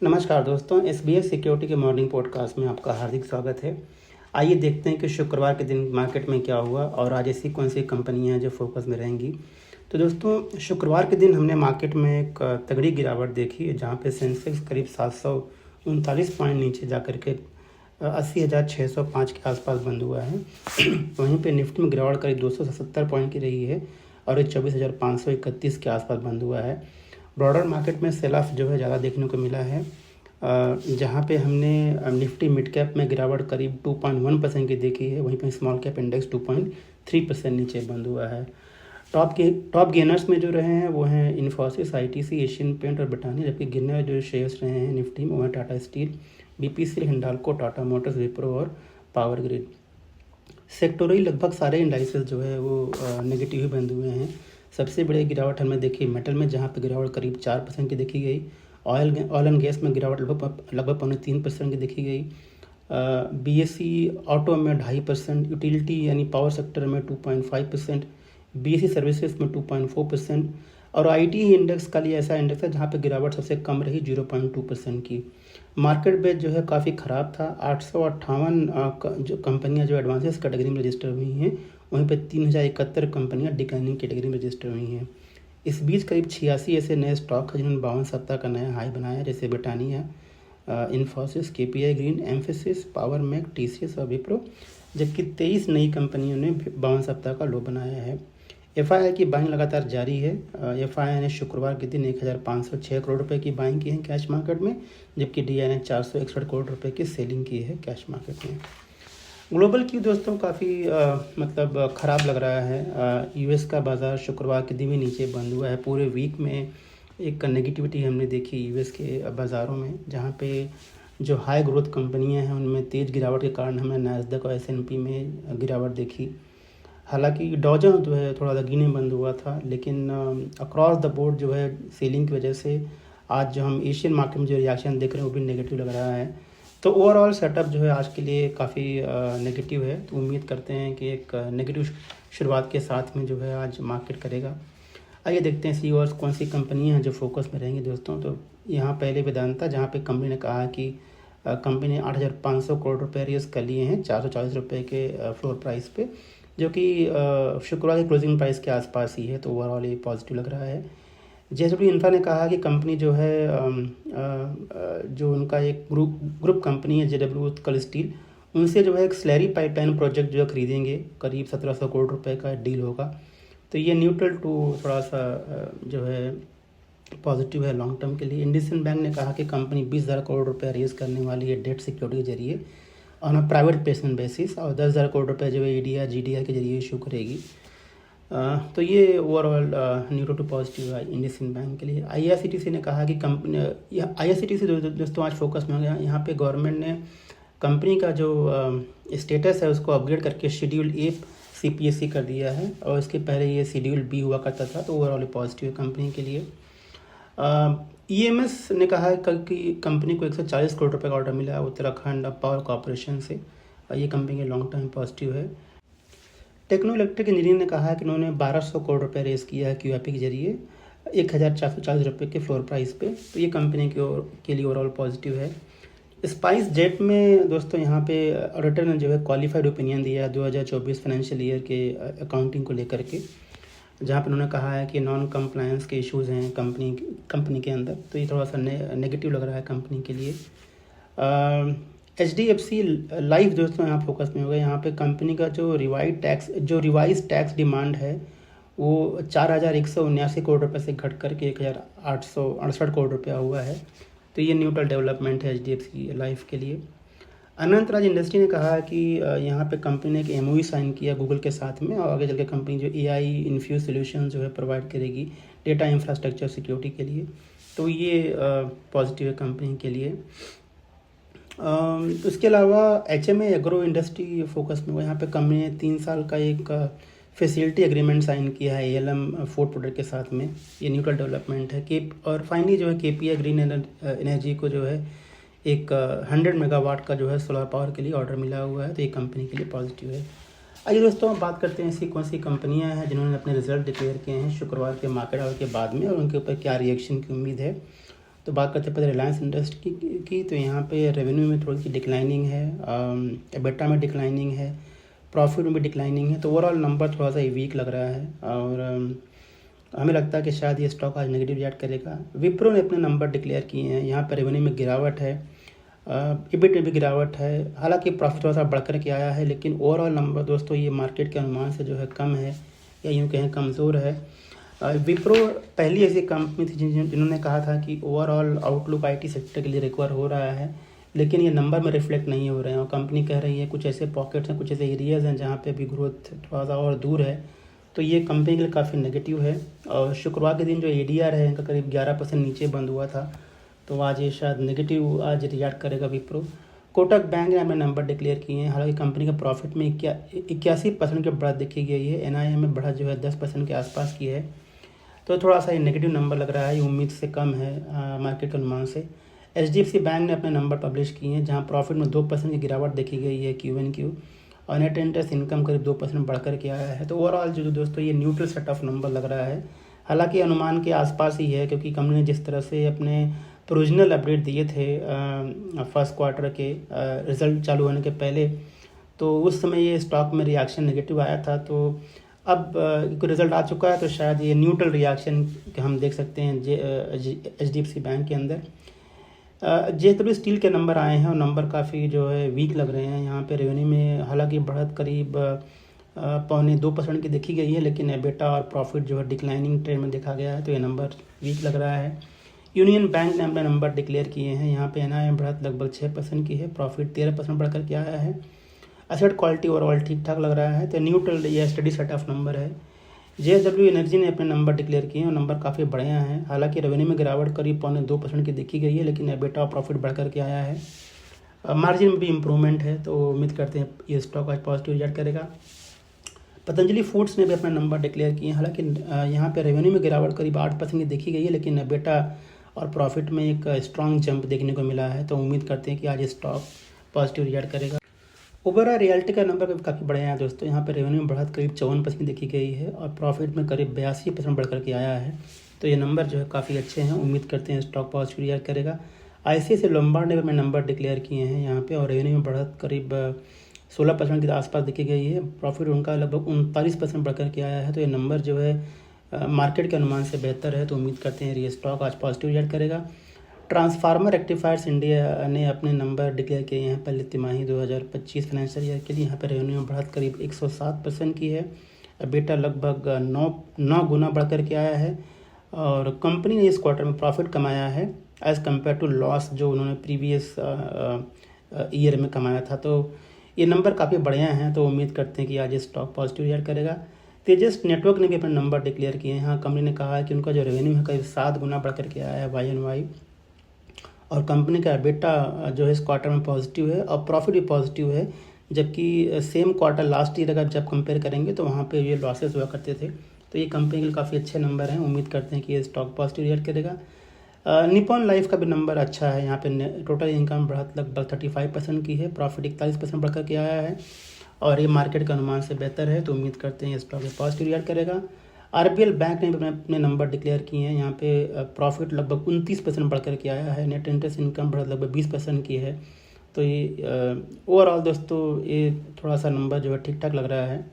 नमस्कार दोस्तों, SBS security के मॉर्निंग पॉडकास्ट में आपका हार्दिक स्वागत है। आइए देखते हैं कि शुक्रवार के दिन मार्केट में क्या हुआ और आज ऐसी कौन सी कंपनियां हैं जो फोकस में रहेंगी। तो दोस्तों, शुक्रवार के दिन हमने मार्केट में एक तगड़ी गिरावट देखी, जहां पे सेंसेक्स करीब 739 पॉइंट नीचे जाकर के 80,605 के आसपास बंद हुआ है। वहीं पे निफ्टी में गिरावट करीब 270 पॉइंट की रही है और ये 24,531 के आसपास बंद हुआ है। ब्रॉडर मार्केट में सेल ऑफ जो है ज़्यादा देखने को मिला है, जहाँ पे हमने निफ्टी मिड कैप में गिरावट करीब 2.1% की देखी है। वहीं पे स्मॉल कैप इंडेक्स 2.3% नीचे बंद हुआ है। टॉप गेनर्स में जो रहे हैं वो हैं इन्फोसिस, आईटीसी, एशियन पेंट और ब्रिटानिया, जबकि गिरने जो शेयर्स रहे हैं निफ्टी में वो हैं Tata steel, BPCL, Hindalco, Tata Motors, Wipro और पावर ग्रिड। सेक्टोरली लगभग सारे इंडाइसेस जो है वो नेगेटिव ही बंद हुए हैं। सबसे बड़ी गिरावट हमने देखी मेटल में, जहाँ पे गिरावट करीब 4% की देखी गई। ऑयल एंड गैस में गिरावट लगभग 3.5% की देखी गई। बीएसई ऑटो में 2.5%, यूटिलिटी यानी पावर सेक्टर में 2.5%, बीएसई सर्विसेज में 2.4% और आईटी इंडेक्स का लिए ऐसा इंडेक्स है जहाँ पे गिरावट सबसे कम रही 0.2% की। मार्केट बेस जो है काफ़ी ख़राब था। 858 जो कंपनियां जो एडवांसेस कैटेगरी में रजिस्टर हुई हैं, वहीं पे 3071 कंपनियां डिक्लाइनिंग कैटेगरी में रजिस्टर हुई हैं। इस बीच करीब 86 ऐसे नए स्टॉक हैं जिन्होंने 52 सप्ताह का नया हाई बनाया, जैसे Britannia, Infosys, KPI Green, Mphasis, Power Mech, TCS और विप्रो, जबकि 23 नई कंपनियों ने 52 सप्ताह का लो बनाया है। एफआईआई की बाइंग लगातार जारी है। एफआईआई ने शुक्रवार के दिन 1506 करोड़ रुपए की बाइंग की है कैश मार्केट में, जबकि डीआई ने 461 करोड़ रुपए की सेलिंग की है कैश मार्केट में। ग्लोबल की दोस्तों काफ़ी मतलब ख़राब लग रहा है। यूएस का बाज़ार शुक्रवार के दिन भी नीचे बंद हुआ है। पूरे वीक में एक नेगेटिविटी हमने देखी यूएस के बाज़ारों में, जहाँ पे जो हाई ग्रोथ कंपनियां हैं उनमें तेज़ गिरावट के कारण हमने नैस्डैक और एसएनपी में गिरावट देखी। हालांकि डॉ जोन्स जो है थोड़ा गिरने बंद हुआ था, लेकिन अक्रॉस द बोर्ड जो है सेलिंग की वजह से आज जो हम एशियन मार्केट में जो रिएक्शन देख रहे हैं वो भी नेगेटिव लग रहा है। तो ओवरऑल सेटअप जो है आज के लिए काफ़ी नेगेटिव है। तो उम्मीद करते हैं कि एक नेगेटिव शुरुआत के साथ में जो है आज मार्केट करेगा। आइए देखते हैं सी और कौन सी कंपनियां हैं जो फोकस में रहेंगी दोस्तों। तो यहाँ पहले वेदांता, जहाँ पे कंपनी ने कहा कि कंपनी ने 8,500 करोड़ रुपए रेज कर लिए हैं 440 रुपये के फ्लोर प्राइस पे, जो कि शुक्रवार की क्लोजिंग प्राइस के आसपास ही है। तो ओवरऑल ये पॉजिटिव लग रहा है। जेएसडब्ल्यू इंफ्रा ने कहा कि कंपनी जो है जो उनका एक ग्रुप कंपनी है जेडब्ल्यू उत्कल स्टील, उनसे जो है एक स्लैरी पाइपलाइन प्रोजेक्ट जो है खरीदेंगे, करीब 1700 करोड़ रुपए का डील होगा। तो ये न्यूट्रल टू थोड़ा सा जो है पॉजिटिव है लॉन्ग टर्म के लिए। इंडसइंड बैंक ने कहा कि कंपनी 20,000 करोड़ रुपए रेज करने वाली है डेट सिक्योरिटी के जरिए on a private placement basis, और 10,000 करोड़ रुपए जो है ईडीआर जीडीआर के जरिए इशू करेगी। तो ये ओवरऑल न्यूट्रल टू पॉजिटिव है इंडसइंड बैंक के लिए। आईआरसीटीसी ने कहा कि कंपनी, आईआरसीटीसी दोस्तों आज फोकस में हो गया। यहाँ पे गवर्नमेंट ने कंपनी का जो स्टेटस है उसको अपग्रेड करके शेड्यूल ए सीपीएससी कर दिया है, और इसके पहले ये शेड्यूल बी हुआ करता था। तो ओवरऑल पॉजिटिव है कंपनी के लिए। ईएमएस ने कहा है कल की कंपनी को 140 करोड़ रुपए का ऑर्डर मिला है उत्तराखंड पावर कॉरपोरेशन से। ये कंपनी के लॉन्ग टर्म पॉजिटिव है। टेक्नो इलेक्ट्रिक इंजीनियरिंग ने कहा है कि उन्होंने 1200 करोड़ रुपए रेज किया है क्यूआईपी के जरिए 1,440 रुपये के फ्लोर प्राइस पे। तो ये कंपनी के लिए ओवरऑल पॉजिटिव है। स्पाइस जेट में दोस्तों यहाँ पे ऑडिटर ने जो है क्वालिफाइड ओपिनियन दिया है 2024 फाइनेंशियल ईयर के अकाउंटिंग को लेकर के, जहाँ पर उन्होंने कहा है कि नॉन कंप्लायंस के इश्यूज़ हैं कंपनी के अंदर। तो ये थोड़ा सा नेगेटिव लग रहा है कंपनी के लिए। एचडीएफसी लाइफ दोस्तों यहाँ फोकस में होगा। यहाँ पे कंपनी का जो रिवाइज टैक्स डिमांड है वो 4,179 करोड़ रुपए से घट करके 1,868 करोड़ रुपया हुआ है। तो ये न्यूट्रल डेवलपमेंट है एचडीएफसी लाइफ के लिए। अनंतराज इंडस्ट्री ने कहा कि यहाँ पे कंपनी ने एक एमओयू साइन किया गूगल के साथ में, और आगे चल के कंपनी जो एआई इन्फ्यूज सोल्यूशन जो है प्रोवाइड करेगी डेटा इंफ्रास्ट्रक्चर सिक्योरिटी के लिए। तो ये पॉजिटिव है कंपनी के लिए। उसके अलावा एचएमए एग्रो इंडस्ट्री फोकस में हुआ। यहाँ पे कंपनी ने 3 साल का एक फैसिलिटी एग्रीमेंट साइन किया है एएलएम फूड प्रोडक्ट के साथ में। ये न्यूट्रल डेवलपमेंट है। और फाइनली जो है केपीआई ग्रीन एनर्जी को जो है एक 100 मेगावाट का जो है सोलर पावर के लिए ऑर्डर मिला हुआ है। तो ये कंपनी के लिए पॉजिटिव है। आइए दोस्तों हम बात करते हैं ऐसी कौन सी कंपनियां हैं जिन्होंने अपने रिजल्ट डिक्लेयर किए हैं शुक्रवार के मार्केट आवर के बाद में, और उनके ऊपर क्या रिएक्शन की उम्मीद है। तो बात करते हैं पहले रिलायंस इंडस्ट्री की। तो यहाँ पे रेवेन्यू में थोड़ी सी डिक्लाइनिंग है, एबिटा में डिक्लाइनिंग है, प्रॉफिट में भी डिक्लाइनिंग है। तो ओवरऑल नंबर थोड़ा सा वीक लग रहा है और हमें लगता है कि शायद ये स्टॉक आज नेगेटिव रिएक्ट करेगा। विप्रो ने अपने नंबर डिक्लेयर किए हैं, यहाँ पर रेवेन्यू में गिरावट है, EBIT में भी गिरावट है, हालांकि प्रॉफिट थोड़ा सा बढ़कर के आया है, लेकिन ओवरऑल नंबर दोस्तों ये मार्केट के अनुमान से जो है कम है या यूँ कहें कमज़ोर है। विप्रो पहली ऐसी कंपनी थी जिन्होंने कहा था कि ओवरऑल आउटलुक IT सेक्टर के लिए रिकवर हो रहा है, लेकिन ये नंबर में रिफ्लेक्ट नहीं हो रहे हैं और कंपनी कह रही है कुछ ऐसे पॉकेट्स हैं, कुछ ऐसे एरियाज़ हैं जहाँ पे भी ग्रोथ थोड़ा सा और दूर है। तो ये कंपनी के लिए काफ़ी नेगेटिव है। और शुक्रवार के दिन जो ADR है इनका करीब 11% नीचे बंद हुआ था, तो आज ये शायद नेगेटिव आज रिएक्ट करेगा विप्रो। कोटक बैंक ने अपने नंबर डिक्लेयर किए हैं, हालांकि कंपनी का प्रॉफिट में 81% की बढ़त देखी गई है, NIM में बढ़त जो है 10% के आसपास की है। तो थोड़ा सा ये नेगेटिव नंबर लग रहा है, ये उम्मीद से कम है मार्केट के अनुमान से। HDFC बैंक ने अपने नंबर पब्लिश किए हैं, जहां प्रॉफिट में 2% की गिरावट देखी गई है QoQ, और नेट इंटरेस्ट इनकम करीब 2% बढ़कर के आया है। तो ओवरऑल जो दोस्तों ये न्यूट्रल सेट ऑफ नंबर लग रहा है, हालांकि अनुमान के आसपास ही है, क्योंकि कंपनी ने जिस तरह से अपने प्रोविजनल अपडेट दिए थे फर्स्ट क्वार्टर के रिजल्ट चालू होने के पहले, तो उस समय ये स्टॉक में रिएक्शन नेगेटिव आया था। तो अब रिज़ल्ट आ चुका है, तो शायद ये न्यूट्रल रिएक्शन हम देख सकते हैं HDFC बैंक के अंदर। JSW स्टील के नंबर आए हैं और नंबर काफ़ी जो है वीक लग रहे हैं। यहाँ पे रेवेन्यू में हालांकि बढ़त करीब 1.25% की देखी गई है, लेकिन एबिटा और प्रॉफिट जो है डिक्लाइनिंग ट्रेंड में देखा गया है, तो ये नंबर वीक लग रहा है। यूनियन बैंक ने अपने नंबर डिक्लेयर किए हैं, यहाँ पे NIM बढ़त लगभग 6% की है, प्रॉफिट 13% बढ़कर के आया है। एसेट क्वालिटी ओवरऑल ठीक ठाक लग रहा है, तो न्यूट्रल या स्टडी सेट ऑफ नंबर है। JSW एनर्जी ने अपने नंबर डिक्लेयर किए हैं और नंबर काफ़ी बढ़िया हैं, हालांकि रेवेन्यू में गिरावट करीब 2% की देखी गई है, लेकिन एबिटा और प्रॉफिट बढ़कर के आया है। मार्जिन में भी इम्प्रूवमेंट है, तो उम्मीद करते हैं ये स्टॉक आज पॉजिटिव रिजल्ट करेगा। पतंजलि फूड्स ने भी अपना नंबर डिक्लेयर किए हैं, हालांकि यहाँ पे रेवेन्यू में गिरावट करीब 8% की देखी गई है, लेकिन एबिटा और प्रॉफिट में एक स्ट्रॉन्ग जंप देखने को मिला है, तो उम्मीद करते हैं कि आज स्टॉक पॉजिटिव रिजल्ट करेगा। ओबेरॉय रियल्टी का नंबर काफ़ी बढ़िया है दोस्तों, यहाँ पे रेवेन्यू में बढ़त करीब 54% देखी गई है और प्रॉफिट में करीब 82% बढ़कर के आया है, तो ये नंबर जो है काफ़ी अच्छे हैं, उम्मीद करते हैं स्टॉक पॉजिटिव रिजल्ट करेगा। ICICI लोम्बार्ड ने भी अपने नंबर डिक्लेयर किए हैं यहाँ पे, और रेवेन्यू में बढ़त करीब 16% के आसपास देखी गई है, प्रॉफिट उनका लगभग 39% बढ़कर के आया है, तो ये नंबर जो है मार्केट के अनुमान से बेहतर है, तो उम्मीद करते हैं ये स्टॉक आज पॉजिटिव रिजल्ट करेगा। ट्रांसफार्मर रेक्टिफायर्स इंडिया ने अपने नंबर डिक्लेयर किए हैं पहले तिमाही 2025 फाइनेंशियल ईयर के लिए, यहाँ पर रेवेन्यू में बढ़त करीब 107% की है, एबिटा लगभग 9 गुना बढ़कर के आया है, और कंपनी ने इस क्वार्टर में प्रॉफिट कमाया है एज़ कम्पेयर टू लॉस जो उन्होंने प्रीवियस ईयर में कमाया था, तो ये नंबर काफ़ी बढ़िया हैं, तो उम्मीद करते हैं कि आज स्टॉक पॉजिटिव रिजल्ट करेगा। तेजस नेटवर्क ने भी अपने नंबर डिक्लेयर किए हैं, यहाँ कंपनी ने कहा है कि उनका जो रेवेन्यू है करीब 7 गुना बढ़कर के आया है YoY, और कंपनी का एबिटा जो है इस क्वार्टर में पॉजिटिव है और प्रॉफिट भी पॉजिटिव है, जबकि सेम क्वार्टर लास्ट ईयर अगर जब कंपेयर करेंगे तो वहाँ पे ये लॉसेस हुआ करते थे, तो ये कंपनी के लिए काफ़ी अच्छे नंबर हैं, उम्मीद करते हैं कि ये स्टॉक पॉजिटिव रिजल्ट करेगा। निपॉन लाइफ का भी नंबर अच्छा है, यहाँ पे टोटल इनकम बढ़त लगभग 35% की है, प्रॉफिट 41% बढ़कर के आया है, और ये मार्केट के अनुमान से बेहतर है, तो उम्मीद करते हैं ये स्टॉक पॉजिटिव रिजल्ट करेगा। RBL बैंक ने अपने नंबर डिक्लेयर किए हैं, यहाँ पे प्रॉफिट लगभग 29% बढ़कर के आया है, नेट इंटरेस्ट इनकम बढ़त लगभग 20% की है, तो ये ओवरऑल दोस्तों ये थोड़ा सा नंबर जो है ठीक ठाक लग रहा है।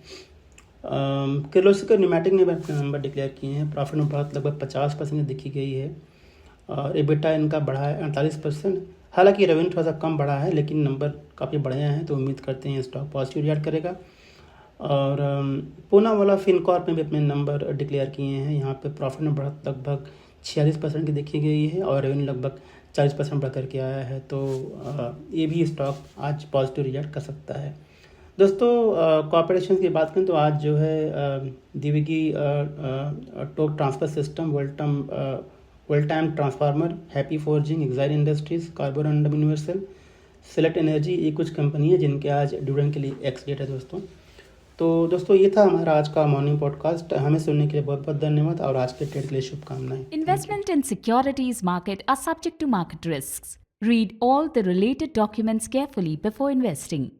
किर्लोस्कर न्यूमैटिक ने भी अपने नंबर डिक्लेयर किए हैं, प्रॉफिट में बढ़त लगभग 50% देखी गई है, और एबिटा इनका बढ़ा है 48%, हालांकि रेवेन्यू थोड़ा सा कम बढ़ा है, लेकिन नंबर काफ़ी बढ़िया हैं, तो उम्मीद करते हैं स्टॉक पॉजिटिव रिजल्ट करेगा। और पूनावाला फिनकॉर्प ने भी अपने नंबर डिक्लेयर किए हैं, यहाँ पे प्रॉफिट में बढ़त लगभग 46% की देखी गई है, और रेवेन्यू लगभग 40% बढ़कर के आया है, तो ये भी स्टॉक आज पॉजिटिव रिजल्ट कर सकता है। दोस्तों कॉर्पोरेशन की बात करें तो आज जो है Divgi Torq Transfer System, World Time Transformer, Happy Forging, Exide Industries, Carborundum Universal, Select Energy, ये कुछ कंपनी है जिनके आज डिविडेंड के लिए एक्स डेट है दोस्तों। तो दोस्तों ये था हमारा आज का मॉर्निंग पॉडकास्ट, हमें सुनने के लिए बहुत बहुत धन्यवाद, और आज के ट्रेड के लिए शुभकामनाएं। Investment in securities market are subject to market risks. Read all the related documents carefully before investing.